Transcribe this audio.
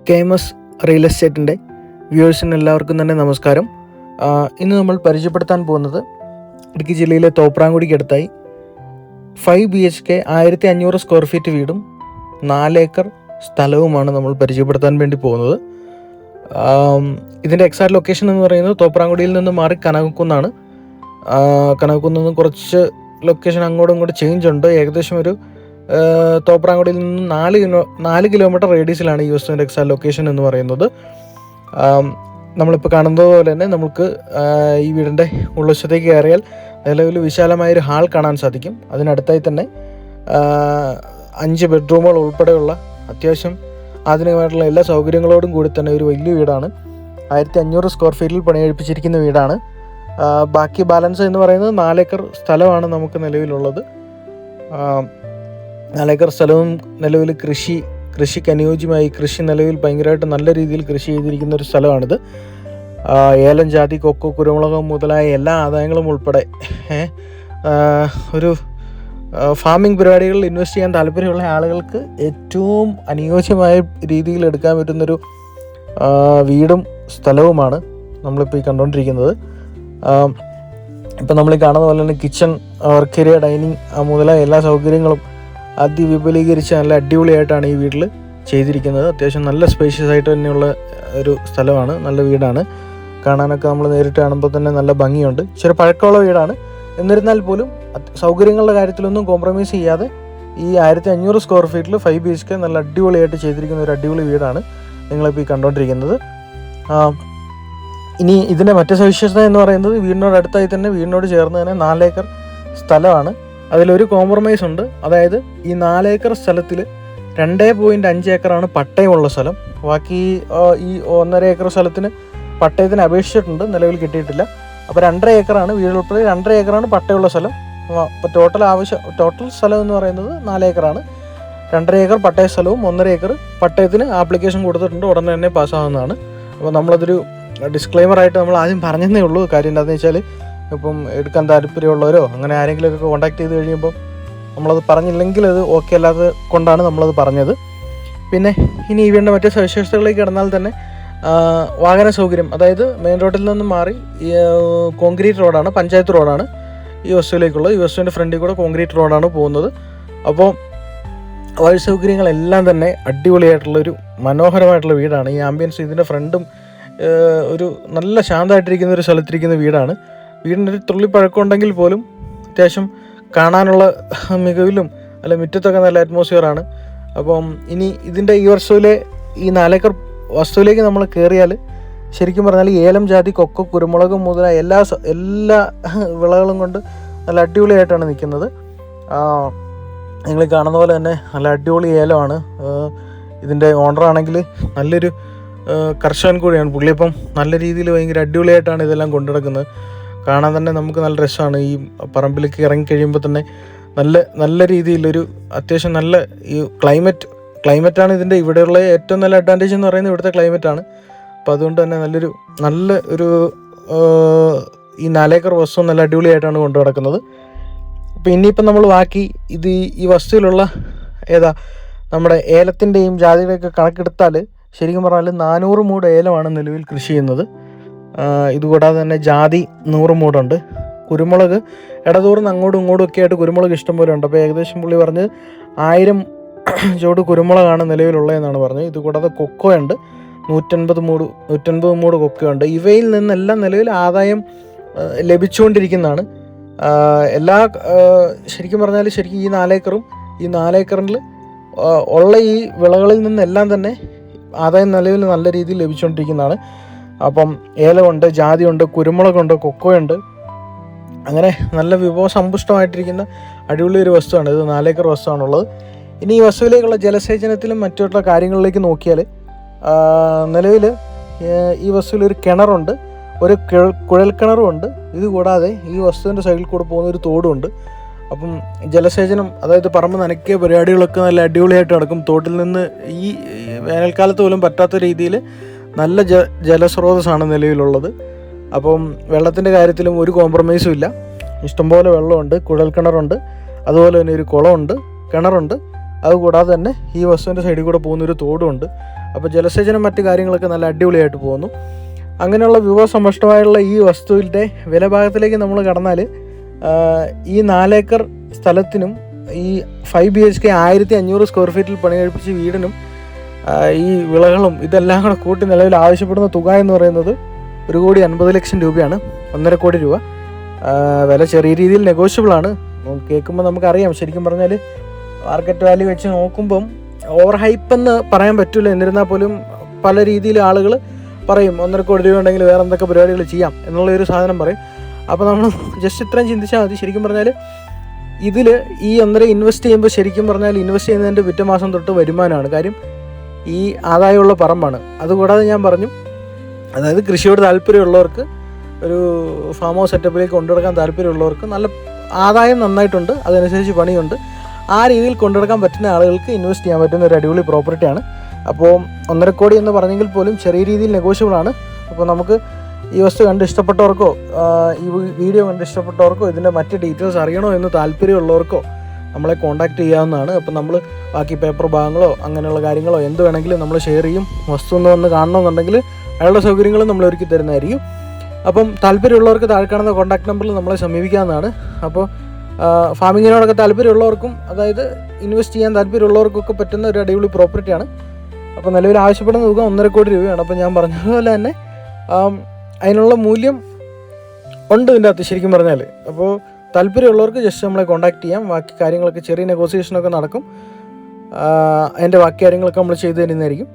KMS real എസ്റ്റേറ്റിൻ്റെ വ്യൂവേഴ്സിന് എല്ലാവർക്കും തന്നെ നമസ്കാരം. ഇന്ന് നമ്മൾ പരിചയപ്പെടുത്താൻ പോകുന്നത് ഇടുക്കി ജില്ലയിലെ തോപ്രാംകുടിക്കടുത്തായി 5 BHK 1500 സ്ക്വയർ ഫീറ്റ് വീടും 4 ഏക്കർ സ്ഥലവുമാണ് നമ്മൾ പരിചയപ്പെടുത്താൻ വേണ്ടി പോകുന്നത്. ഇതിൻ്റെ എക്സാക്ട് ലൊക്കേഷൻ എന്ന് പറയുന്നത് തോപ്രാംകുടിയിൽ നിന്ന് മാറി കനകക്കുന്നാണ്. കനകക്കുന്നിൽ നിന്ന് കുറച്ച് ലൊക്കേഷൻ അങ്ങോട്ടും ഇങ്ങോട്ടും ചേഞ്ച് ഉണ്ട്. ഏകദേശം ഒരു തോപ്രാംകുടിയിൽ നിന്ന് 4 കിലോമീറ്റർ റേഡിയസിലാണ് ഈ വസ്തുവിൻ്റെ എക്സാക്ട് ലൊക്കേഷൻ എന്ന് പറയുന്നത്. നമ്മളിപ്പോൾ കാണുന്നത് പോലെ തന്നെ നമുക്ക് ഈ വീടിൻ്റെ ഉൾവശത്തേക്ക് കയറിയാൽ നിലവിൽ വിശാലമായൊരു ഹാൾ കാണാൻ സാധിക്കും. അതിനടുത്തായി തന്നെ 5 ബെഡ്റൂമുകൾ ഉൾപ്പെടെയുള്ള അത്യാവശ്യം ആധുനികമായിട്ടുള്ള എല്ലാ സൗകര്യങ്ങളോടും കൂടി തന്നെ ഒരു വലിയ വീടാണ്. 1500 സ്ക്വയർ ഫീറ്റിൽ പണികഴിപ്പിച്ചിരിക്കുന്ന വീടാണ്. ബാക്കി ബാലൻസ് എന്ന് പറയുന്നത് 4 ഏക്കർ സ്ഥലമാണ് നമുക്ക് നിലവിലുള്ളത്. 4 ഏക്കർ സ്ഥലവും നിലവിൽ കൃഷിക്ക് അനുയോജ്യമായി നിലവിൽ ഭയങ്കരമായിട്ട് നല്ല രീതിയിൽ കൃഷി ചെയ്തിരിക്കുന്ന ഒരു സ്ഥലമാണിത്. ഏലം, ജാതി, കൊക്കോ, കുരുമുളക് മുതലായ എല്ലാ ആദായങ്ങളും ഉൾപ്പെടെ ഒരു ഫാമിംഗ് പരിപാടികളിൽ ഇൻവെസ്റ്റ് ചെയ്യാൻ താല്പര്യമുള്ള ആളുകൾക്ക് ഏറ്റവും അനുയോജ്യമായ രീതിയിൽ എടുക്കാൻ പറ്റുന്നൊരു വീടും സ്ഥലവുമാണ് നമ്മളിപ്പോൾ ഈ കണ്ടുകൊണ്ടിരിക്കുന്നത്. ഇപ്പം നമ്മൾ ഈ കാണുന്ന പോലെ തന്നെ കിച്ചൺ, വർക്ക് ഏരിയ, ഡൈനിങ് മുതലായ എല്ലാ സൗകര്യങ്ങളും അതിവിപുലീകരിച്ച് നല്ല അടിപൊളിയായിട്ടാണ് ഈ വീട്ടിൽ ചെയ്തിരിക്കുന്നത്. അത്യാവശ്യം നല്ല സ്പേഷ്യസ് ആയിട്ട് തന്നെയുള്ള ഒരു സ്ഥലമാണ്, നല്ല വീടാണ്. കാണാനൊക്കെ നമ്മൾ നേരിട്ട് കാണുമ്പോൾ തന്നെ നല്ല ഭംഗിയുണ്ട്. ഇച്ചിരി പഴക്കമുള്ള വീടാണ്. എന്നിരുന്നാൽ പോലും സൗകര്യങ്ങളുടെ കാര്യത്തിലൊന്നും കോംപ്രമൈസ് ചെയ്യാതെ ഈ 1500 സ്ക്വയർ ഫീറ്റിൽ 5 BHK നല്ല അടിപൊളിയായിട്ട് ചെയ്തിരിക്കുന്ന ഒരു അടിപൊളി വീടാണ് നിങ്ങളിപ്പോൾ ഈ കണ്ടുകൊണ്ടിരിക്കുന്നത്. ഇനി ഇതിൻ്റെ മറ്റു സവിശേഷത എന്ന് പറയുന്നത് വീടിനോട് അടുത്തായി തന്നെ വീടിനോട് ചേർന്ന് തന്നെ 4 ഏക്കർ സ്ഥലമാണ്. അതിലൊരു കോംപ്രമൈസ് ഉണ്ട്. അതായത് ഈ 4 ഏക്കർ സ്ഥലത്തിൽ 2.5 ഏക്കറാണ് പട്ടയമുള്ള സ്ഥലം. ബാക്കി ഈ 1.5 ഏക്കർ സ്ഥലത്തിന് പട്ടയത്തിന് അപേക്ഷിച്ചിട്ടുണ്ട്, നിലവിൽ കിട്ടിയിട്ടില്ല. അപ്പോൾ 2.5 ഏക്കറാണ് വീടുൾപ്പെടെ 2.5 ഏക്കറാണ് പട്ടയമുള്ള സ്ഥലം. അപ്പോൾ ടോട്ടൽ സ്ഥലം എന്ന് പറയുന്നത് 4 ഏക്കറാണ്. 2.5 ഏക്കർ പട്ടയ സ്ഥലവും 1.5 ഏക്കർ പട്ടയത്തിന് ആപ്ലിക്കേഷൻ കൊടുത്തിട്ടുണ്ട്, ഉടനെ തന്നെ പാസ്സാവുന്നതാണ്. അപ്പോൾ നമ്മളതൊരു ഡിസ്ക്ലെയിമറായിട്ട് നമ്മൾ ആദ്യം പറഞ്ഞതേ ഉള്ളൂ. കാര്യം എന്താണെന്ന് വെച്ചാൽ ഇപ്പം എടുക്കാൻ താല്പര്യമുള്ളവരോ അങ്ങനെ ആരെങ്കിലുമൊക്കെ കോൺടാക്ട് ചെയ്ത് കഴിയുമ്പോൾ നമ്മളത് പറഞ്ഞില്ലെങ്കിൽ അത് ഓക്കെ അല്ലാതെ കൊണ്ടാണ് നമ്മളത് പറഞ്ഞത്. പിന്നെ ഇനി ഈ വീടിൻ്റെ മറ്റു സവിശേഷതകളിലേക്ക് കിടന്നാൽ തന്നെ വാഹന സൗകര്യം, അതായത് മെയിൻ റോഡിൽ നിന്നും മാറി കോൺക്രീറ്റ് റോഡാണ്, പഞ്ചായത്ത് റോഡാണ് ഈ വസ്തുവിലേക്കുള്ളത്. ഈ വസ്തുവിൻ്റെ ഫ്രണ്ടിൽ കൂടെ കോൺക്രീറ്റ് റോഡാണ് പോകുന്നത്. അപ്പോൾ വഴി സൗകര്യങ്ങളെല്ലാം തന്നെ അടിപൊളിയായിട്ടുള്ളൊരു മനോഹരമായിട്ടുള്ള വീടാണ്. ഈ ആംബിയൻസ്, ഇതിൻ്റെ ഫ്രണ്ടും ഒരു നല്ല ശാന്തമായിട്ടിരിക്കുന്ന ഒരു സ്ഥലത്തിരിക്കുന്ന വീടാണ്. വീടിൻ്റെ ഒരു തുള്ളി പഴക്കമുണ്ടെങ്കിൽ പോലും അത്യാവശ്യം കാണാനുള്ള മികവിലും അല്ല മുറ്റത്തൊക്കെ നല്ല അറ്റ്മോസ്ഫിയറാണ്. അപ്പം ഇനി ഇതിൻ്റെ ഈ വർഷത്തിലെ ഈ 4 ഏക്കർ വസ്തുവിലേക്ക് നമ്മൾ കയറിയാൽ ശരിക്കും പറഞ്ഞാൽ ഏലം, ജാതി, കൊക്കോ, കുരുമുളക് മുതലായ എല്ലാ വിളകളും കൊണ്ട് നല്ല അടിപൊളിയായിട്ടാണ് നിൽക്കുന്നത്. നിങ്ങൾ കാണുന്ന പോലെ തന്നെ നല്ല അടിപൊളി ഏലമാണ്. ഇതിൻ്റെ ഓണറാണെങ്കിൽ നല്ലൊരു കർഷകൻ കൂടിയാണ്. പുള്ളിയപ്പം നല്ല രീതിയിൽ ഭയങ്കര അടിപൊളിയായിട്ടാണ് ഇതെല്ലാം കൊണ്ടുനടക്കുന്നത്. കാണാൻ തന്നെ നമുക്ക് നല്ല രസമാണ്. ഈ പറമ്പിലേക്ക് ഇറങ്ങിക്കഴിയുമ്പോൾ തന്നെ നല്ല രീതിയിലൊരു അത്യാവശ്യം നല്ല ഈ ക്ലൈമറ്റാണ് ഇതിൻ്റെ ഇവിടെയുള്ള ഏറ്റവും നല്ല അഡ്വാൻറ്റേജ് എന്ന് പറയുന്നത് ഇവിടുത്തെ ക്ലൈമറ്റാണ്. അപ്പോൾ അതുകൊണ്ട് തന്നെ നല്ല ഒരു ഈ 4 ഏക്കർ വസ്തു നല്ല അടിപൊളിയായിട്ടാണ് കൊണ്ടു നടക്കുന്നത്. അപ്പോൾ ഇനിയിപ്പം നമ്മൾ ബാക്കി ഈ വസ്തുവിലുള്ള നമ്മുടെ ഏലത്തിൻ്റെയും ജാതിയുടെയൊക്കെ കണക്കെടുത്താൽ ശരിക്കും പറഞ്ഞാൽ 400 മൂട് ഏലമാണ് നിലവിൽ കൃഷി ചെയ്യുന്നത്. ഇതുകൂടാതെ തന്നെ ജാതി 100 മൂടുണ്ട്. കുരുമുളക് ഇടതൂർന്ന് അങ്ങോട്ടും ഇങ്ങോട്ടും ഒക്കെ ആയിട്ട് കുരുമുളക് ഇഷ്ടംപോലെ ഉണ്ട്. അപ്പോൾ ഏകദേശം പുള്ളി പറഞ്ഞ് 1000 ചോട് കുരുമുളകാണ് നിലവിലുള്ളതെന്നാണ് പറഞ്ഞത്. ഇതുകൂടാതെ കൊക്കോ ഉണ്ട്, 150 മൂട് കൊക്കോ ഉണ്ട്. ഇവയിൽ നിന്നെല്ലാം നിലവിൽ ആദായം ലഭിച്ചുകൊണ്ടിരിക്കുന്നതാണ്. ശരിക്കും പറഞ്ഞാൽ ഈ 4 ഏക്കറും ഈ 4 ഏക്കറിൽ ഉള്ള ഈ വിളകളിൽ നിന്നെല്ലാം തന്നെ ആദായം നിലവിൽ നല്ല രീതിയിൽ ലഭിച്ചുകൊണ്ടിരിക്കുന്നതാണ്. അപ്പം ഏലമുണ്ട്, ജാതിയുണ്ട്, കുരുമുളകുണ്ട്, കൊക്കോയുണ്ട്. അങ്ങനെ നല്ല വിഭവസമ്പുഷ്ടമായിട്ടിരിക്കുന്ന അടിപൊളി ഒരു വസ്തുവാണ് ഇത്. 4 ഏക്കർ വസ്തുവാണുള്ളത്. ഇനി ഈ വസ്തുവിലേക്കുള്ള ജലസേചനത്തിലും മറ്റുള്ള കാര്യങ്ങളിലേക്ക് നോക്കിയാൽ നിലവിൽ ഈ വസ്തുവിൽ ഒരു കിണറുണ്ട്, ഒരു കുഴൽക്കിണറുമുണ്ട്. ഇതുകൂടാതെ ഈ വസ്തുവിൻ്റെ സൈഡിൽ കൂടെ പോകുന്ന ഒരു തോടുമുണ്ട്. അപ്പം ജലസേചനം, അതായത് പറമ്പ് നനയ്ക്കിയ പരിപാടികളൊക്കെ നല്ല അടിപൊളിയായിട്ട് നടക്കും. തോട്ടിൽ നിന്ന് ഈ വേനൽക്കാലത്ത് പോലും പറ്റാത്ത രീതിയിൽ നല്ല ജലസ്രോതസ്സാണ് നിലവിലുള്ളത്. അപ്പം വെള്ളത്തിൻ്റെ കാര്യത്തിലും ഒരു കോംപ്രമൈസും ഇല്ല. ഇഷ്ടംപോലെ വെള്ളമുണ്ട്, കുഴൽക്കിണറുണ്ട്, അതുപോലെ തന്നെ ഒരു കുളമുണ്ട്, കിണറുണ്ട്. അതുകൂടാതെ തന്നെ ഈ വസ്തുവിൻ്റെ സൈഡിൽ കൂടെ പോകുന്നൊരു തോടുമുണ്ട്. അപ്പോൾ ജലസേചനം മറ്റു കാര്യങ്ങളൊക്കെ നല്ല അടിപൊളിയായിട്ട് പോകുന്നു. അങ്ങനെയുള്ള വിഭവസമ്പുഷ്ടമായുള്ള ഈ വസ്തുവിൻ്റെ വിലഭാഗത്തിലേക്ക് നമ്മൾ കടന്നാൽ ഈ 4 ഏക്കർ സ്ഥലത്തിനും ഈ 5 BHK 1500 സ്ക്വയർ ഫീറ്റിൽ പണി കഴിപ്പിച്ച വീടിനും ഈ വിളകളും ഇതെല്ലാം കൂടെ കൂട്ടി നിലവിൽ ആവശ്യപ്പെടുന്ന തുക എന്ന് പറയുന്നത് 1,50,00,000 രൂപയാണ്. 1.5 കോടി രൂപ. വില ചെറിയ രീതിയിൽ നെഗോഷ്യബിളാണ്. കേൾക്കുമ്പോൾ നമുക്കറിയാം, ശരിക്കും പറഞ്ഞാൽ മാർക്കറ്റ് വാല്യൂ വെച്ച് നോക്കുമ്പം ഓവർ ഹൈപ്പെന്ന് പറയാൻ പറ്റില്ല. എന്നിരുന്നാൽ പോലും പല രീതിയിൽ ആളുകൾ പറയും 1.5 കോടി രൂപ ഉണ്ടെങ്കിൽ വേറെ എന്തൊക്കെ പരിപാടികൾ ചെയ്യാം എന്നുള്ളൊരു സാധനം പറയും. അപ്പോൾ നമ്മൾ ജസ്റ്റ് ഇത്രയും ചിന്തിച്ചാൽ മതി. ശരിക്കും പറഞ്ഞാൽ ഇതിൽ ഈ 1.5 ഇൻവെസ്റ്റ് ചെയ്യുമ്പോൾ ശരിക്കും പറഞ്ഞാൽ ഇൻവെസ്റ്റ് ചെയ്യുന്നതിൻ്റെ പിറ്റേ മാസം തൊട്ട് വരുമാനമാണ്. കാര്യം ഈ ആദായമുള്ള പറമ്പാണ്. അതുകൂടാതെ ഞാൻ പറഞ്ഞു, അതായത് കൃഷിയോട് താല്പര്യമുള്ളവർക്ക്, ഒരു ഫാം ഹൗസ് സെറ്റപ്പിലേക്ക് കൊണ്ടുനടക്കാൻ താല്പര്യമുള്ളവർക്ക് നല്ല ആദായം നന്നായിട്ടുണ്ട്, അതനുസരിച്ച് പണിയുണ്ട്. ആ രീതിയിൽ കൊണ്ടുനടക്കാൻ പറ്റുന്ന ആളുകൾക്ക് ഇൻവെസ്റ്റ് ചെയ്യാൻ പറ്റുന്ന ഒരു അടിപൊളി പ്രോപ്പർട്ടിയാണ്. അപ്പോൾ 1.5 കോടി എന്ന് പറഞ്ഞെങ്കിൽ പോലും ചെറിയ രീതിയിൽ നെഗോഷ്യബിളാണ്. അപ്പോൾ നമുക്ക് ഈ വസ്തു കണ്ട് ഇഷ്ടപ്പെട്ടവർക്കോ ഈ വീഡിയോ കണ്ട് ഇഷ്ടപ്പെട്ടവർക്കോ ഇതിൻ്റെ മറ്റ് ഡീറ്റെയിൽസ് അറിയണോ എന്ന് താല്പര്യമുള്ളവർക്കോ നമ്മളെ കോൺടാക്റ്റ് ചെയ്യാവുന്നതാണ്. അപ്പം നമ്മൾ ബാക്കി പേപ്പർ ഭാഗങ്ങളോ അങ്ങനെയുള്ള കാര്യങ്ങളോ എന്ത് വേണമെങ്കിലും നമ്മൾ ഷെയർ ചെയ്യും. വസ്തു ഒന്ന് വന്ന് കാണണമെന്നുണ്ടെങ്കിൽ അയാളുടെ സൗകര്യങ്ങളും നമ്മൾ ഒരുക്കി തരുന്നതായിരിക്കും. അപ്പം താല്പര്യമുള്ളവർക്ക് താഴെ കാണുന്ന കോൺടാക്ട് നമ്പറിൽ നമ്മളെ സമീപിക്കാവുന്നതാണ്. അപ്പോൾ ഫാമിങ്ങിനോടൊക്കെ താല്പര്യമുള്ളവർക്കും, അതായത് ഇൻവെസ്റ്റ് ചെയ്യാൻ താല്പര്യമുള്ളവർക്കൊക്കെ പറ്റുന്ന ഒരു അടിപൊളി പ്രോപ്പർട്ടിയാണ്. അപ്പോൾ നിലവിൽ ആവശ്യപ്പെടുന്ന തുക 1.5 കോടി രൂപയാണ്. അപ്പോൾ ഞാൻ പറഞ്ഞതുപോലെ തന്നെ അതിനുള്ള മൂല്യം ഉണ്ട് ഇതിൻ്റെ അകത്ത് ശരിക്കും പറഞ്ഞാൽ. അപ്പോൾ താല്പര്യമുള്ളവർക്ക് ജസ്റ്റ് നമ്മളെ കോൺടാക്ട് ചെയ്യാം. ബാക്കി കാര്യങ്ങളൊക്കെ ചെറിയ നെഗോസിയേഷനൊക്കെ നടക്കും. അതിൻ്റെ ബാക്കി കാര്യങ്ങളൊക്കെ നമ്മൾ ചെയ്തു തരുന്നതായിരിക്കും.